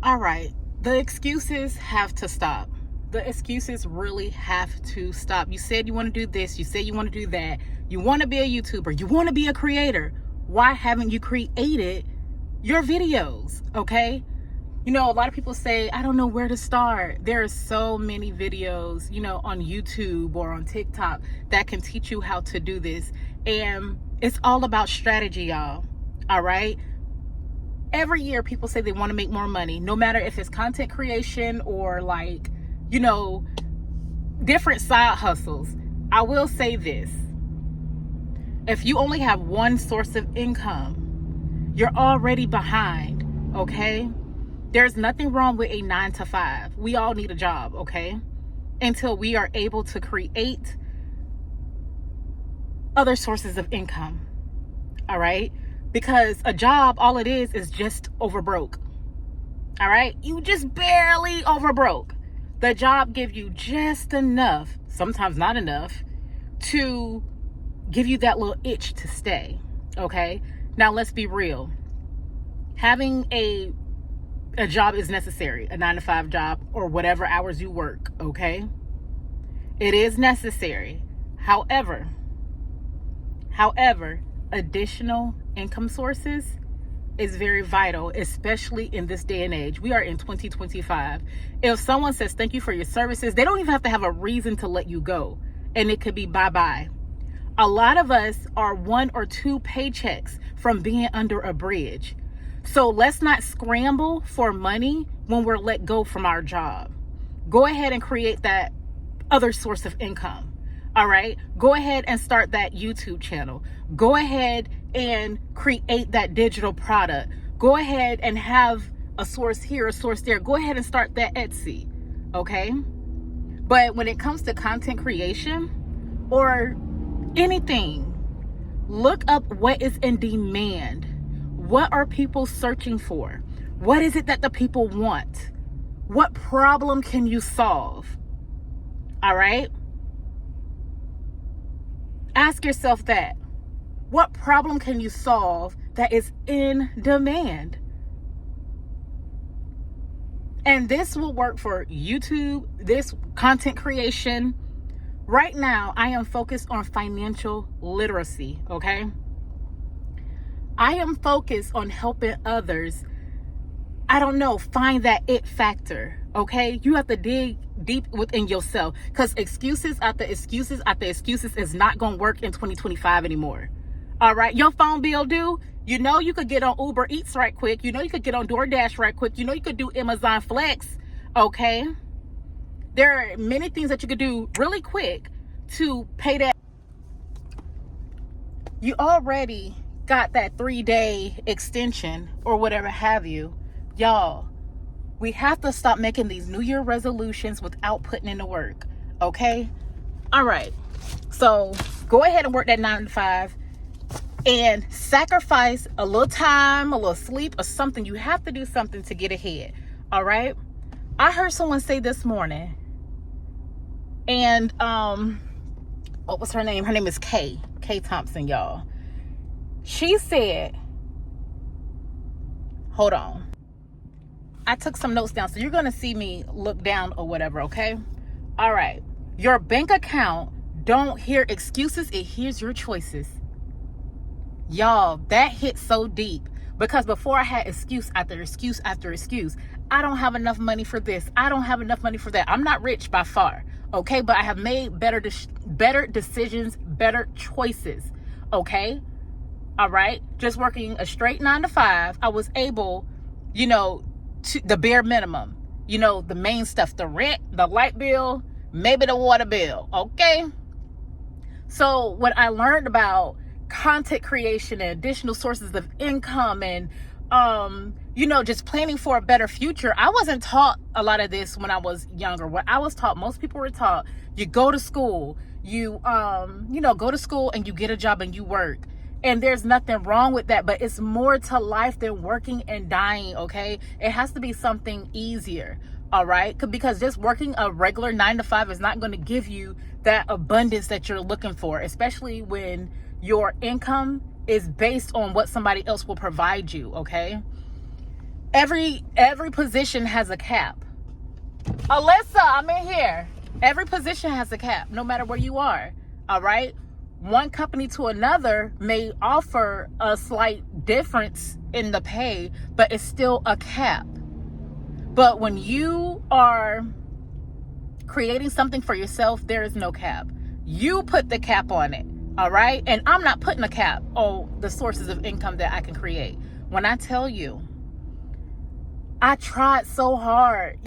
All right, the excuses have to stop. The excuses really have to stop. You said you want to do this, you said you want to do that, you want to be a YouTuber, you want to be a creator. Why haven't you created your videos? Okay, you know, a lot of people say, I don't know where to start. There are so many videos, you know, on YouTube or on TikTok that can teach you how to do this. And it's all about strategy, y'all. All right. Every year people say they want to make more money, no matter if it's content creation or like, you know, different side hustles. I will say this. If you only have one source of income, you're already behind, okay? There's nothing wrong with a 9-to-5. We all need a job, okay? Until we are able to create other sources of income, all right? Because a job, all it is just over broke, all right? You just barely over broke. The job gives you just enough, sometimes not enough, to give you that little itch to stay, okay? Now, let's be real. Having a job is necessary, a 9-to-5 job or whatever hours you work, okay? It is necessary. However, additional income sources is very vital, especially in this day and age. We are in 2025. If someone says thank you for your services, they don't even have to have a reason to let you go. And it could be bye-bye. A lot of us are 1 or 2 paychecks from being under a bridge. So let's not scramble for money when we're let go from our job. Go ahead and create that other source of income. All right. Go ahead and start that YouTube channel. Go ahead and create that digital product. Go ahead and have a source here, a source there. Go ahead and start that Etsy. Okay. But when it comes to content creation or anything, look up what is in demand. What are people searching for? What is it that the people want? What problem can you solve? All right. Ask yourself that. What problem can you solve that is in demand? And this will work for YouTube, this content creation. Right now, I am focused on financial literacy, okay? I am focused on helping others, find that it factor, okay? You have to dig deep within yourself, because excuses after excuses after excuses is not going to work in 2025 anymore. All right, your phone bill due, you know you could get on Uber Eats right quick. You know you could get on DoorDash right quick. You know you could do Amazon Flex, okay? There are many things that you could do really quick to pay that. You already got that 3-day extension or whatever have you. Y'all, we have to stop making these New Year resolutions without putting in the work, okay? All right, so go ahead and work that 9-to-5 and sacrifice a little time, a little sleep or something. You have to do something to get ahead, all right? I heard someone say this morning, and what was her name? Her name is Kay Thompson, y'all. She said, hold on. I took some notes down, so you're going to see me look down or whatever, okay? All right. Your bank account don't hear excuses. It hears your choices. Y'all, that hit so deep, because before I had excuse after excuse after excuse. I don't have enough money for this. I don't have enough money for that. I'm not rich by far, okay? But I have made better decisions, better choices, okay? All right? Just working a straight 9-to-5, I was able, you know, to the bare minimum, you know, the main stuff, the rent, the light bill, maybe the water bill, okay? So when I learned about content creation and additional sources of income and, you know, just planning for a better future, I wasn't taught a lot of this when I was younger. What I was taught, most people were taught, you go to school, you know, go to school and you get a job and you work. And there's nothing wrong with that, but it's more to life than working and dying, okay? It has to be something easier, all right? Because just working a regular 9-to-5 is not going to give you that abundance that you're looking for, especially when your income is based on what somebody else will provide you, okay? Every position has a cap. Alyssa, I'm in here. Every position has a cap, no matter where you are. All right. One company to another may offer a slight difference in the pay, but it's still a cap. But when you are creating something for yourself, there is no cap. You put the cap on it. All right. And I'm not putting a cap on the sources of income that I can create. When I tell you, I tried so hard,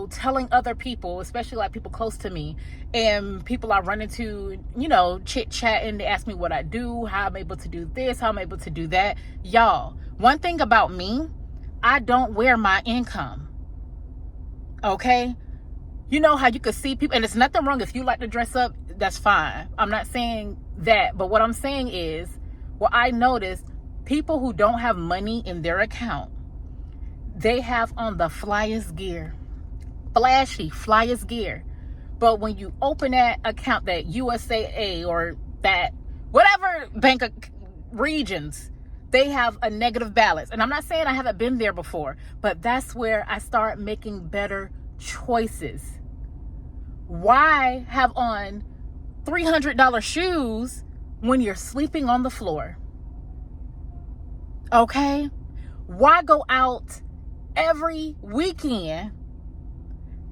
telling other people, especially like people close to me and people I run into, chit chatting. They ask me what I do, how I'm able to do this, how I'm able to do that. Y'all, one thing about me, I don't wear my income. Okay. You know how you could see people, and it's nothing wrong if you like to dress up, that's fine. I'm not saying that, but what I'm saying is, I noticed people who don't have money in their account, they have on the flyest gear, flashy, flyest gear. But when you open that account, that USAA or that whatever bank regions, they have a negative balance. And I'm not saying I haven't been there before, but that's where I start making better choices. Why have on $300 shoes when you're sleeping on the floor? Okay? Why go out every weekend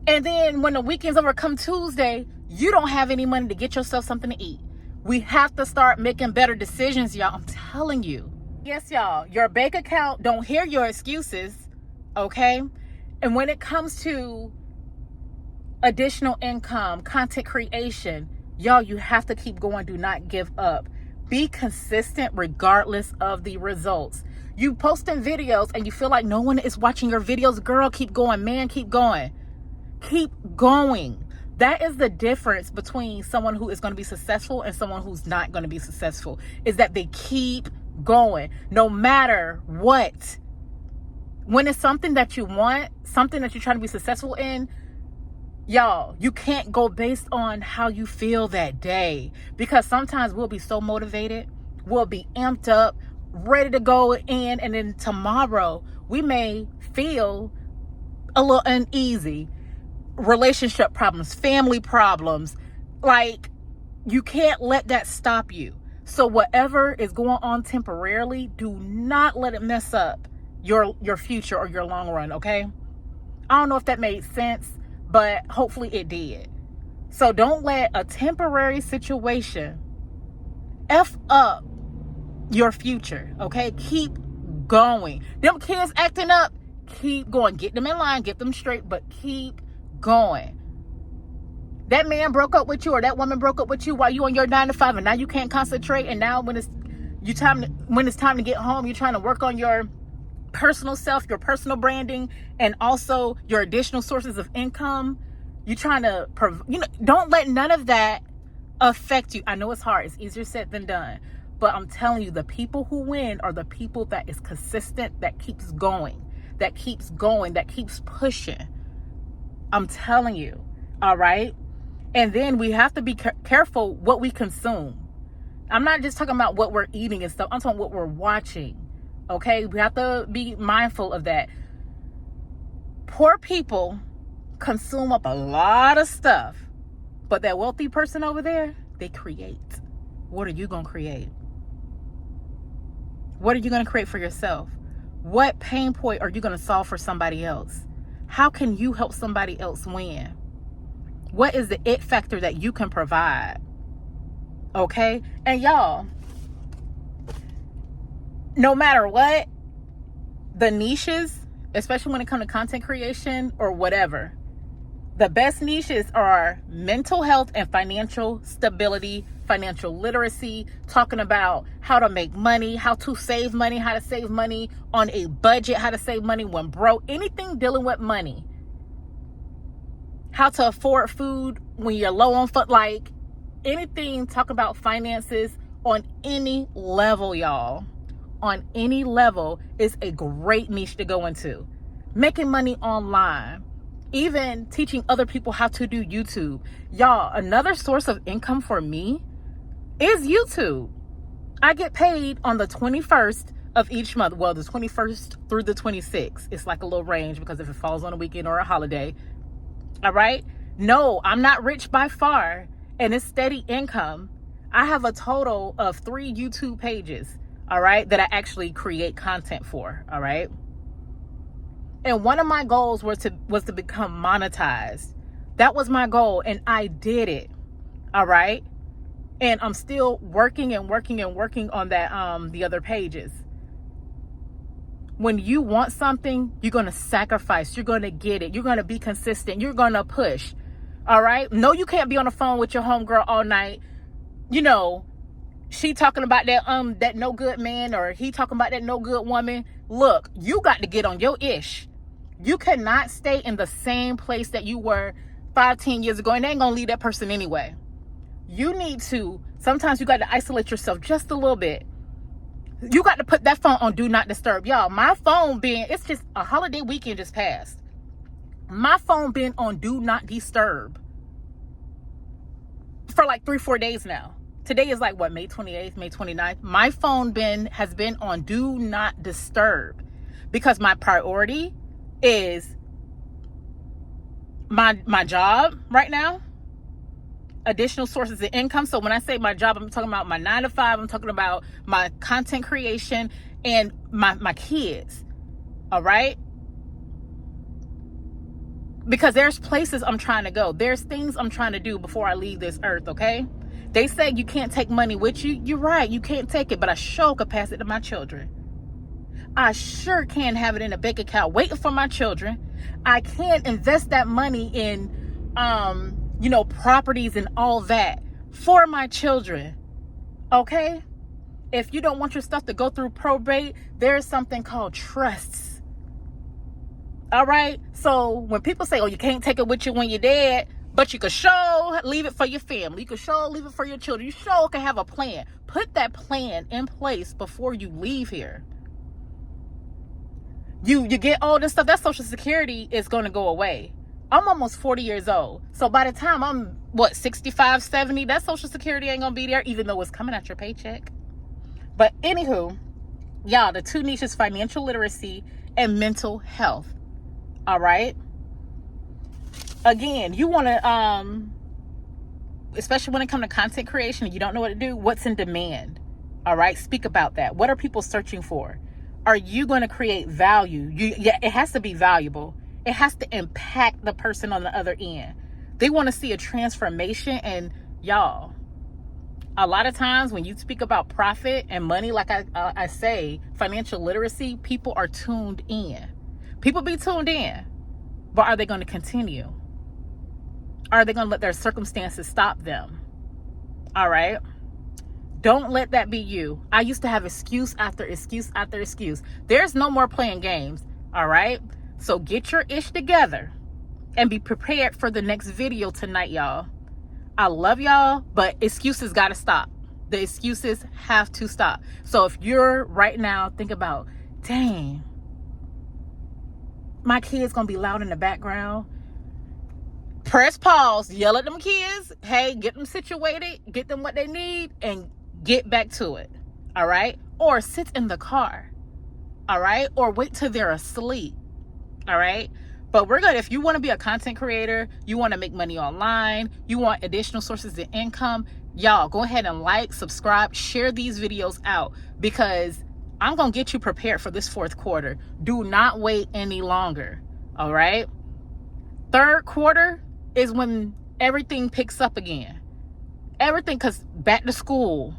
and then when the weekend's over, come Tuesday, you don't have any money to get yourself something to eat? We have to start making better decisions, y'all. I'm telling you. Yes, y'all, your bank account don't hear your excuses, okay? And when it comes to additional income, content creation, y'all, you have to keep going. Do not give up. Be consistent regardless of the results. You posting videos and you feel like no one is watching your videos. Girl, keep going. Man, keep going. Keep going. That is the difference between someone who is going to be successful and someone who's not going to be successful, is that they keep going no matter what. When it's something that you want, something that you're trying to be successful in, y'all, you can't go based on how you feel that day, because sometimes we'll be so motivated, we'll be amped up, ready to go in, and then tomorrow we may feel a little uneasy. Relationship problems, family problems, like, you can't let that stop you. So whatever is going on temporarily, do not let it mess up your future or your long run, okay? I don't know if that made sense, but hopefully it did. So don't let a temporary situation F up your future, okay? Keep going. Them kids acting up, keep going. Get them in line, get them straight, but keep going. That man broke up with you, or that woman broke up with you while you on your 9 to 5, and now you can't concentrate. And now when it's time to get home, you're trying to work on your personal self, your personal branding, and also your additional sources of income. You're trying to, don't let none of that affect you. I know it's hard. It's easier said than done. But I'm telling you, the people who win are the people that is consistent, that keeps going, that keeps pushing. I'm telling you. All right. And then we have to be careful what we consume. I'm not just talking about what we're eating and stuff. I'm talking what we're watching. Okay. We have to be mindful of that. Poor people consume up a lot of stuff, but that wealthy person over there, they create. What are you going to create? What are you going to create for yourself? What pain point are you going to solve for somebody else? How can you help somebody else win? What is the it factor that you can provide? Okay? And y'all, no matter what, the niches, especially when it comes to content creation or whatever, the best niches are mental health and financial stability, financial literacy, talking about how to make money, how to save money, how to save money on a budget, how to save money when broke, anything dealing with money, how to afford food when you're low on food, like anything talking about finances on any level, y'all, on any level is a great niche to go into. Making money online, even teaching other people how to do YouTube. Y'all, another source of income for me is YouTube. I get paid on the 21st of each month. Well, the 21st through the 26th. It's like a little range because if it falls on a weekend or a holiday. All right. No, I'm not rich by far. And it's steady income. I have a total of 3 YouTube pages. All right. That I actually create content for. All right. And one of my goals was to become monetized. That was my goal. And I did it. All right. And I'm still working on that, the other pages. When you want something, you're going to sacrifice. You're going to get it. You're going to be consistent. You're going to push. All right. No, you can't be on the phone with your homegirl all night. You know, she talking about that no good man, or he talking about that no good woman. Look, you got to get on your ish. You cannot stay in the same place that you were 5-10 years ago, and they ain't going to leave that person anyway. You need to, sometimes you got to isolate yourself just a little bit. You got to put that phone on do not disturb. Y'all, my phone it's just a holiday weekend just passed. My phone been on do not disturb for like 3-4 days now. Today is like what, May 28th, May 29th. My phone has been on do not disturb because my priority is my job right now. Additional sources of income. So when I say my job, I'm talking about my 9 to 5. I'm talking about my content creation and my kids. All right. Because there's places I'm trying to go. There's things I'm trying to do before I leave this earth. Okay. They say you can't take money with you. You're right. You can't take it, but I sure could pass it to my children. I sure can have it in a bank account waiting for my children. I can invest that money in, properties and all that for my children. Okay. If you don't want your stuff to go through probate, there's something called trusts. All right. So when people say, oh, you can't take it with you when you're dead, but you could leave it for your family. You could leave it for your children. You can have a plan. Put that plan in place before you leave here. You get all this stuff. That Social Security is going to go away. I'm almost 40 years old. So by the time I'm 65, 70, that Social Security ain't going to be there, even though it's coming out your paycheck. But anywho, y'all, the 2 niches, financial literacy and mental health. All right. Again, you want to, especially when it comes to content creation and you don't know what to do, what's in demand? All right. Speak about that. What are people searching for? Are you going to create value? It has to be valuable. It has to impact the person on the other end. They want to see a transformation. And y'all, a lot of times when you speak about profit and money, like I say, financial literacy, people are tuned in. People be tuned in, but are they going to continue? Are they going to let their circumstances stop them? All right. Don't let that be you. I used to have excuse after excuse after excuse. There's no more playing games. All right. So get your ish together and be prepared for the next video tonight, y'all. I love y'all, but excuses got to stop. The excuses have to stop. So if you're right now, think about, dang, my kid's going to be loud in the background. Press pause, yell at them kids. Hey, get them situated, get them what they need, and get back to it. All right. Or sit in the car. All right. Or wait till they're asleep. All right. But we're good. If you want to be a content creator, you want to make money online, you want additional sources of income, y'all go ahead and like, subscribe, share these videos out, because I'm going to get you prepared for this 4th quarter. Do not wait any longer. All right. 3rd quarter is when everything picks up again. Everything, because back to school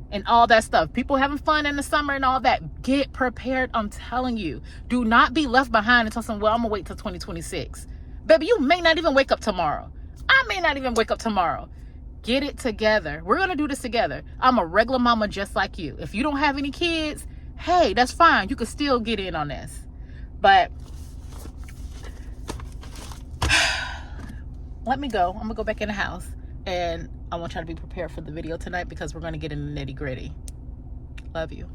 and all that stuff. People having fun in the summer and all that. Get prepared. I'm telling you. Do not be left behind and tell someone, well, I'm going to wait till 2026. Baby, you may not even wake up tomorrow. I may not even wake up tomorrow. Get it together. We're going to do this together. I'm a regular mama just like you. If you don't have any kids, hey, that's fine. You can still get in on this. But let me go. I'm going to go back in the house. And I want y'all to be prepared for the video tonight, because we're going to get in the nitty gritty. Love you.